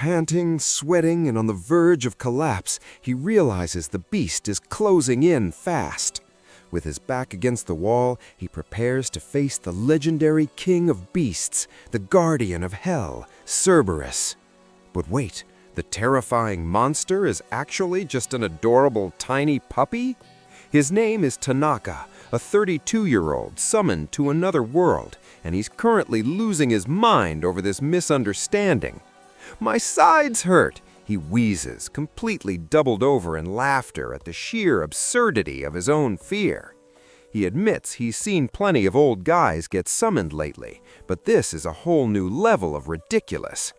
Panting, sweating, and on the verge of collapse, he realizes the beast is closing in fast. With his back against the wall, he prepares to face the legendary king of beasts, the guardian of hell, Cerberus. But wait, the terrifying monster is actually just an adorable tiny puppy? His name is Tanaka, a 32-year-old summoned to another world, and he's currently losing his mind over this misunderstanding. "My sides hurt," he wheezes, completely doubled over in laughter at the sheer absurdity of his own fear. He admits he's seen plenty of old guys get summoned lately, but this is a whole new level of ridiculous.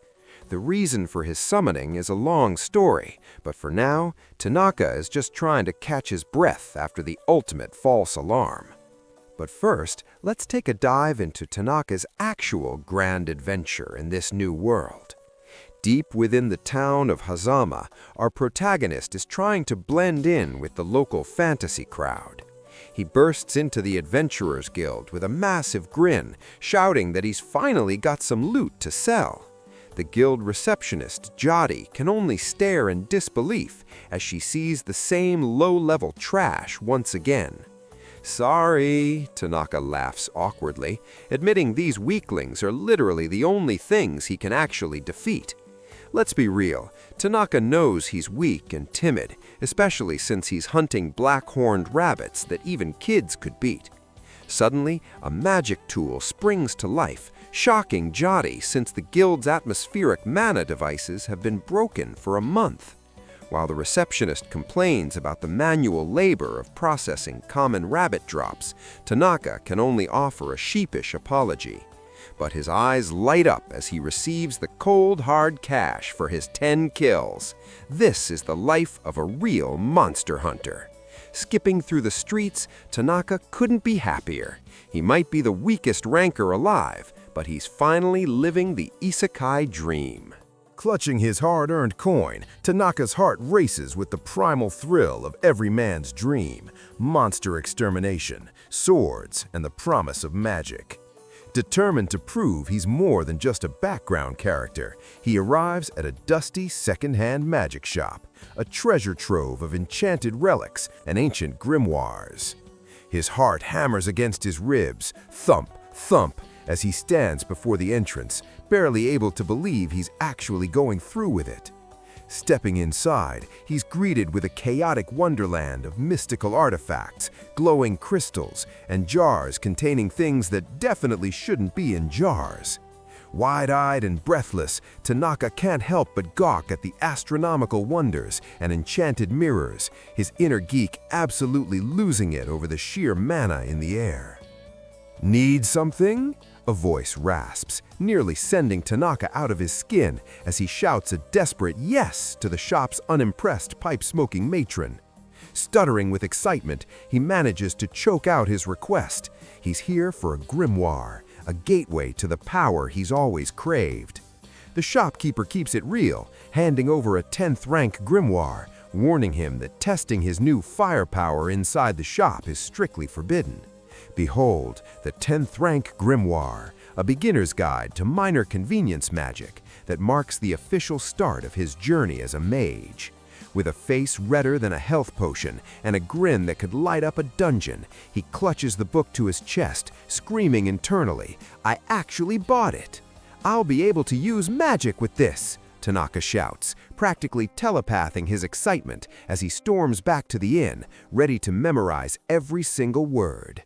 The reason for his summoning is a long story, but for now, Tanaka is just trying to catch his breath after the ultimate false alarm. But first, let's take a dive into Tanaka's actual grand adventure in this new world. Deep within the town of Hazama, our protagonist is trying to blend in with the local fantasy crowd. He bursts into the Adventurers Guild with a massive grin, shouting that he's finally got some loot to sell. The guild receptionist, Jody, can only stare in disbelief as she sees the same low-level trash once again. "Sorry," Tanaka laughs awkwardly, admitting these weaklings are literally the only things he can actually defeat. Let's be real, Tanaka knows he's weak and timid, especially since he's hunting black-horned rabbits that even kids could beat. Suddenly, a magic tool springs to life, shocking Jody since the guild's atmospheric mana devices have been broken for a month. While the receptionist complains about the manual labor of processing common rabbit drops, Tanaka can only offer a sheepish apology. But his eyes light up as he receives the cold, hard cash for his 10 kills. This is the life of a real monster hunter. Skipping through the streets, Tanaka couldn't be happier. He might be the weakest ranker alive, but he's finally living the Isekai dream. Clutching his hard-earned coin, Tanaka's heart races with the primal thrill of every man's dream: monster extermination, swords, and the promise of magic. Determined to prove he's more than just a background character, he arrives at a dusty second-hand magic shop, a treasure trove of enchanted relics and ancient grimoires. His heart hammers against his ribs, thump, thump, as he stands before the entrance, barely able to believe he's actually going through with it. Stepping inside, he's greeted with a chaotic wonderland of mystical artifacts, glowing crystals, and jars containing things that definitely shouldn't be in jars. Wide-eyed and breathless, Tanaka can't help but gawk at the astronomical wonders and enchanted mirrors, his inner geek absolutely losing it over the sheer mana in the air. "Need something?" a voice rasps, nearly sending Tanaka out of his skin as he shouts a desperate yes to the shop's unimpressed pipe-smoking matron. Stuttering with excitement, he manages to choke out his request. He's here for a grimoire, a gateway to the power he's always craved. The shopkeeper keeps it real, handing over a 10th-rank grimoire, warning him that testing his new firepower inside the shop is strictly forbidden. Behold, the 10th-rank grimoire, a beginner's guide to minor convenience magic that marks the official start of his journey as a mage. With a face redder than a health potion and a grin that could light up a dungeon, he clutches the book to his chest, screaming internally, "I actually bought it! I'll be able to use magic with this!" Tanaka shouts, practically telepathing his excitement as he storms back to the inn, ready to memorize every single word.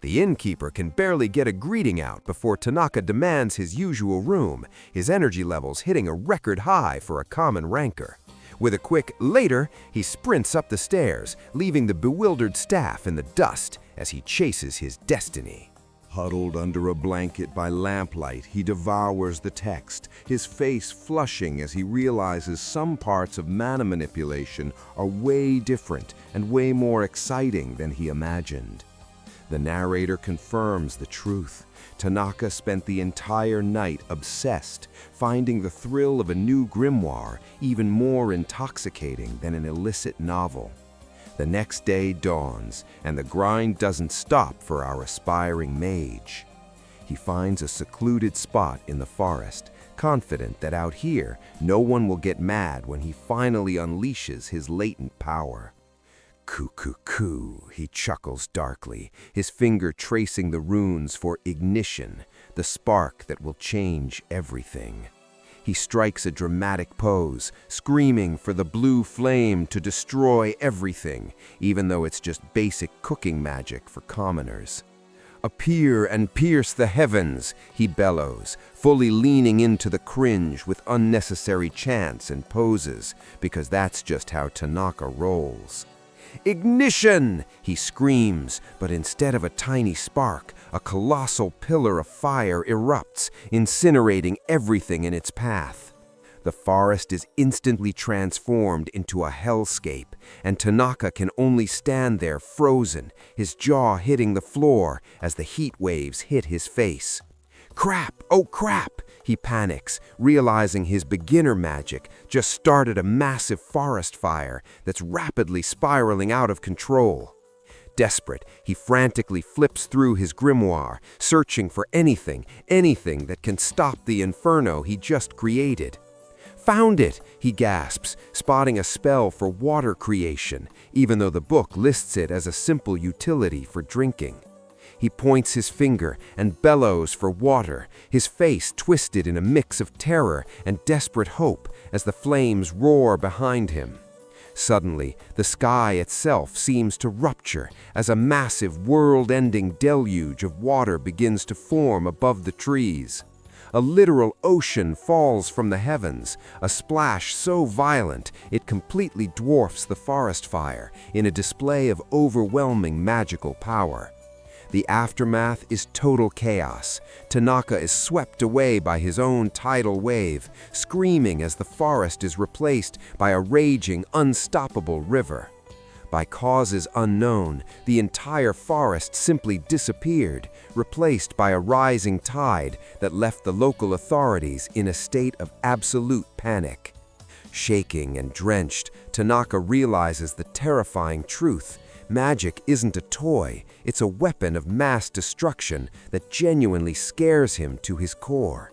The innkeeper can barely get a greeting out before Tanaka demands his usual room, his energy levels hitting a record high for a common ranker. With a quick "later," he sprints up the stairs, leaving the bewildered staff in the dust as he chases his destiny. Huddled under a blanket by lamplight, he devours the text, his face flushing as he realizes some parts of mana manipulation are way different and way more exciting than he imagined. The narrator confirms the truth. Tanaka spent the entire night obsessed, finding the thrill of a new grimoire even more intoxicating than an illicit novel. The next day dawns, and the grind doesn't stop for our aspiring mage. He finds a secluded spot in the forest, confident that out here, no one will get mad when he finally unleashes his latent power. Coo, he chuckles darkly, his finger tracing the runes for ignition, the spark that will change everything. He strikes a dramatic pose, screaming for the blue flame to destroy everything, even though it's just basic cooking magic for commoners. Appear and pierce the heavens, he bellows, fully leaning into the cringe with unnecessary chants and poses, because that's just how Tanaka rolls. Ignition! He screams, but instead of a tiny spark, a colossal pillar of fire erupts, incinerating everything in its path. The forest is instantly transformed into a hellscape, and Tanaka can only stand there frozen, his jaw hitting the floor as the heat waves hit his face. Crap! Oh crap! He panics, realizing his beginner magic just started a massive forest fire that's rapidly spiraling out of control. Desperate, he frantically flips through his grimoire, searching for anything that can stop the inferno he just created. Found it, he gasps, spotting a spell for water creation, even though the book lists it as a simple utility for drinking. He points his finger and bellows for water, his face twisted in a mix of terror and desperate hope as the flames roar behind him. Suddenly, the sky itself seems to rupture as a massive world-ending deluge of water begins to form above the trees. A literal ocean falls from the heavens, a splash so violent it completely dwarfs the forest fire in a display of overwhelming magical power. The aftermath is total chaos. Tanaka is swept away by his own tidal wave, screaming as the forest is replaced by a raging, unstoppable river. By causes unknown, the entire forest simply disappeared, replaced by a rising tide that left the local authorities in a state of absolute panic. Shaking and drenched, Tanaka realizes the terrifying truth. Magic isn't a toy, it's a weapon of mass destruction that genuinely scares him to his core.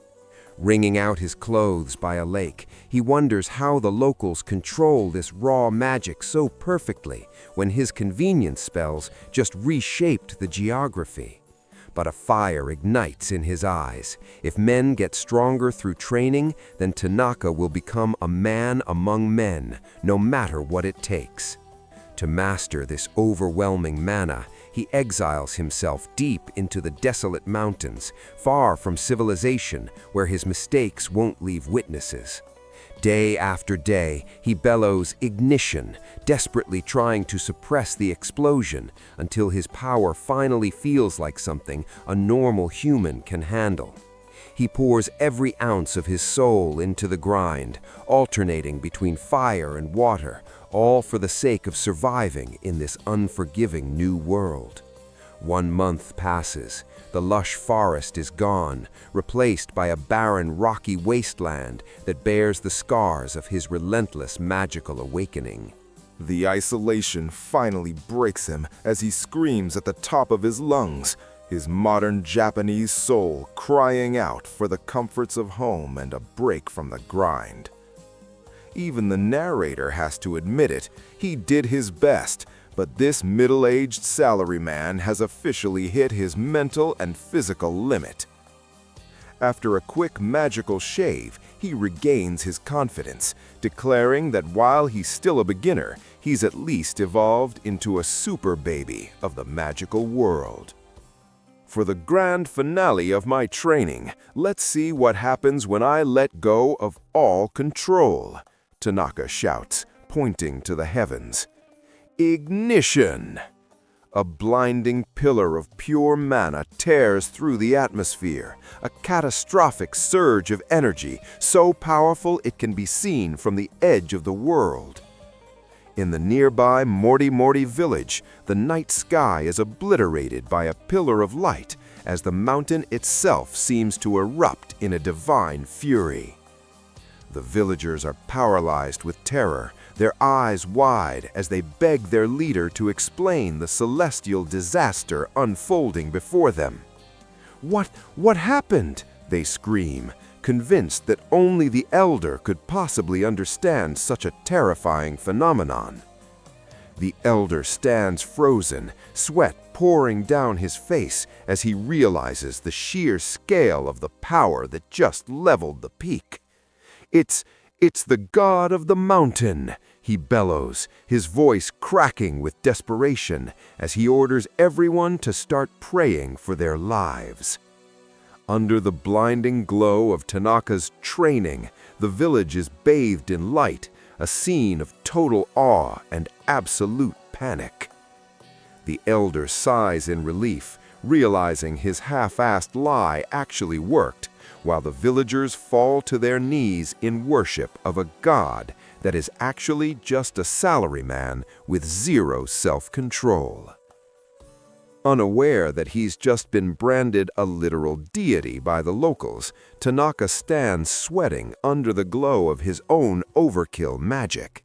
Wringing out his clothes by a lake, he wonders how the locals control this raw magic so perfectly when his convenience spells just reshaped the geography. But a fire ignites in his eyes. If men get stronger through training, then Tanaka will become a man among men, no matter what it takes. To master this overwhelming mana, he exiles himself deep into the desolate mountains, far from civilization, where his mistakes won't leave witnesses. Day after day, he bellows ignition, desperately trying to suppress the explosion until his power finally feels like something a normal human can handle. He pours every ounce of his soul into the grind, alternating between fire and water, all for the sake of surviving in this unforgiving new world. 1 month passes. The lush forest is gone, replaced by a barren, rocky wasteland that bears the scars of his relentless magical awakening. The isolation finally breaks him as he screams at the top of his lungs, his modern Japanese soul crying out for the comforts of home and a break from the grind. Even the narrator has to admit it, he did his best, but this middle-aged salaryman has officially hit his mental and physical limit. After a quick magical shave, he regains his confidence, declaring that while he's still a beginner, he's at least evolved into a super baby of the magical world. For the grand finale of my training, let's see what happens when I let go of all control, Tanaka shouts, pointing to the heavens. Ignition! A blinding pillar of pure mana tears through the atmosphere, a catastrophic surge of energy so powerful it can be seen from the edge of the world. In the nearby Morty village, the night sky is obliterated by a pillar of light as the mountain itself seems to erupt in a divine fury. The villagers are paralyzed with terror, their eyes wide as they beg their leader to explain the celestial disaster unfolding before them. What happened? They scream, convinced that only the elder could possibly understand such a terrifying phenomenon. The elder stands frozen, sweat pouring down his face as he realizes the sheer scale of the power that just leveled the peak. It's the god of the mountain, he bellows, his voice cracking with desperation as he orders everyone to start praying for their lives. Under the blinding glow of Tanaka's training, the village is bathed in light, a scene of total awe and absolute panic. The elder sighs in relief, realizing his half-assed lie actually worked, while the villagers fall to their knees in worship of a god that is actually just a salaryman with zero self-control. Unaware that he's just been branded a literal deity by the locals, Tanaka stands sweating under the glow of his own overkill magic.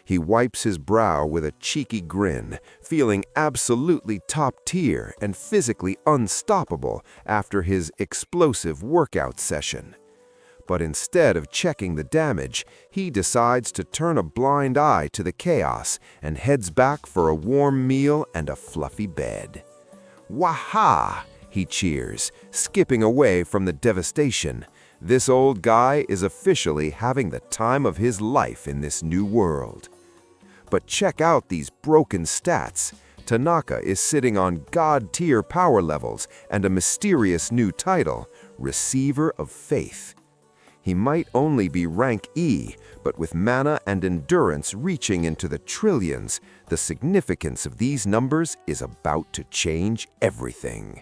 He wipes his brow with a cheeky grin, feeling absolutely top-tier and physically unstoppable after his explosive workout session. But instead of checking the damage, he decides to turn a blind eye to the chaos and heads back for a warm meal and a fluffy bed. Waha! He cheers, skipping away from the devastation. This old guy is officially having the time of his life in this new world. But check out these broken stats. Tanaka is sitting on god-tier power levels and a mysterious new title, Receiver of Faith. He might only be rank E, but with mana and endurance reaching into the trillions, the significance of these numbers is about to change everything.